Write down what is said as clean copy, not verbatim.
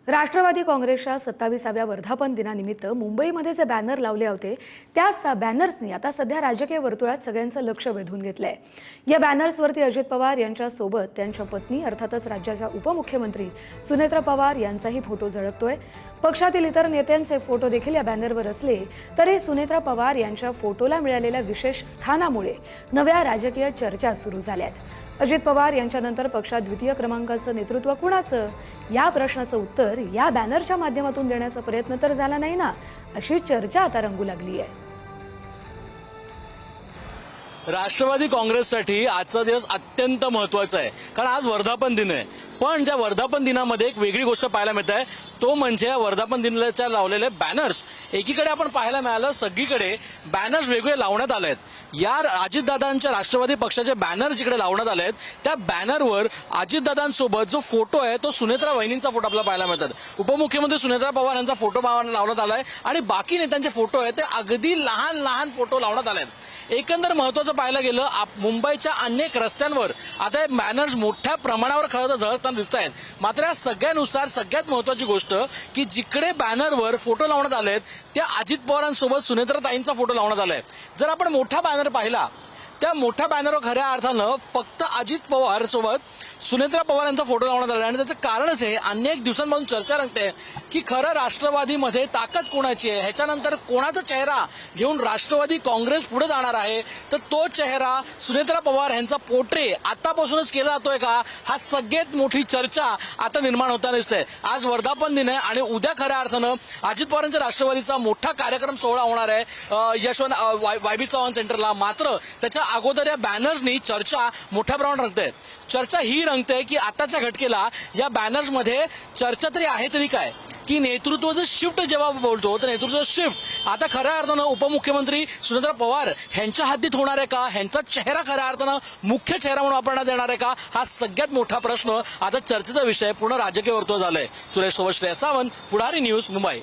राष्ट्रवादी काँग्रेसच्या 27व्या वर्धापन दिनानिमित्त मुंबईमध्ये जे बॅनर लावले होते त्याच बॅनर्सनी आता सध्या राजकीय वर्तुळात सगळ्यांचं लक्ष वेधून घेतलंय। या बॅनर्सवरती अजित पवार यांच्या सोबत त्यांच्या पत्नी अर्थातच राज्याच्या उपमुख्यमंत्री सुनेत्रा पवार यांचाही फोटो झळकतोय। पक्षातील इतर नेत्यांचे फोटो देखील या बॅनरवर असले तरी सुनेत्रा पवार यांच्या फोटोला मिळालेल्या विशेष स्थानामुळे नव्या राजकीय चर्चा सुरू झाल्यात। अजित पवार यांच्यानंतर पक्षात द्वितीय क्रमांकाचं नेतृत्व कुणाचं या प्रश्नाचं उत्तर या बॅनरच्या माध्यमातून देण्याचा प्रयत्न तर झाला नाही ना, अशी चर्चा आता रंगू लागली आहे। राष्ट्रवादी काँग्रेससाठी आजचा दिवस अत्यंत महत्त्वाचा आहे, कारण आज वर्धापन दिन आहे। पण ज्या वर्धापन दिनामध्ये एक वेगळी गोष्ट पाहायला मिळते आहे, तो म्हणजे वर्धापन दिनाच्या लावलेले बॅनर्स। एकीकडे आपण पाहायला मिळालं सगळीकडे बॅनर्स वेगवेगळे लावण्यात आले आहेत। या अजितदादांच्या राष्ट्रवादी पक्षाचे बॅनर जिकडे लावण्यात आले आहेत त्या बॅनरवर अजितदादांसोबत जो फोटो आहे तो सुनेत्रा वहिनींचा फोटो आपल्याला पाहायला मिळतात। उपमुख्यमंत्री सुनेत्रा पवार यांचा फोटो लावण्यात आलाय आणि बाकी नेत्यांचे फोटो आहेत ते अगदी लहान लहान फोटो लावण्यात आले आहेत। एकंदर महत्त्वाचं पाहायला गेलं मुंबईच्या अनेक रस्त्यांवर आता हे बॅनर्स मोठ्या प्रमाणावर खरं तर झळकताना दिसत आहेत। मात्र या सगळ्यानुसार सगळ्यात महत्त्वाची गोष्ट की जिकडे बॅनरवर फोटो लावण्यात आलेत त्या अजित पवारांसोबत सुनेत्राताईंचा फोटो लावण्यात आलाय। जर आपण मोठा बॅनर पाहिला त्या मोठ्या बॅनरवर खऱ्या अर्थानं फक्त अजित पवार सोबत सुनेत्रा पवार यांचा फोटो लावण्यात आला आणि त्याचं कारणच आहे अनेक दिवसांपासून चर्चा रंगते की खरं राष्ट्रवादीमध्ये ताकद कोणाची आहे, ह्याच्यानंतर कोणाचा चेहरा घेऊन राष्ट्रवादी काँग्रेस पुढे जाणार आहे। तर तो चेहरा सुनेत्रा पवार यांचा पोट्रे आतापासूनच केला जातोय का, हा सगळ्यात मोठी चर्चा आता निर्माण होताना दिसते। आज वर्धापन दिन आहे आणि उद्या खऱ्या अर्थानं अजित पवारांच्या राष्ट्रवादीचा मोठा कार्यक्रम सोहळा होणार आहे यशवंत वायबी चव्हाण सेंटरला। मात्र त्याच्या अगोदर या बॅनर्सनी चर्चा मोठ्या प्रमाणात रंगते। चर्चा ही रंगते की आताच्या घटकेला या बॅनर्समध्ये चर्चा तरी आहे तरी काय की नेतृत्वाचं शिफ्ट जेव्हा बोलतो तर नेतृत्व शिफ्ट आता खऱ्या अर्थानं उपमुख्यमंत्री सुनेत्रा पवार यांच्या हद्दीत होणार आहे का, ह्यांचा चेहरा खऱ्या अर्थानं मुख्य चेहरा म्हणून वापरण्यात येणार आहे का, हा सगळ्यात मोठा प्रश्न आता चर्चेचा विषय पूर्ण राजकीय वर्तुळ झालाय। सुरेश सोबत श्रेया सावंत, पुढारी न्यूज, मुंबई।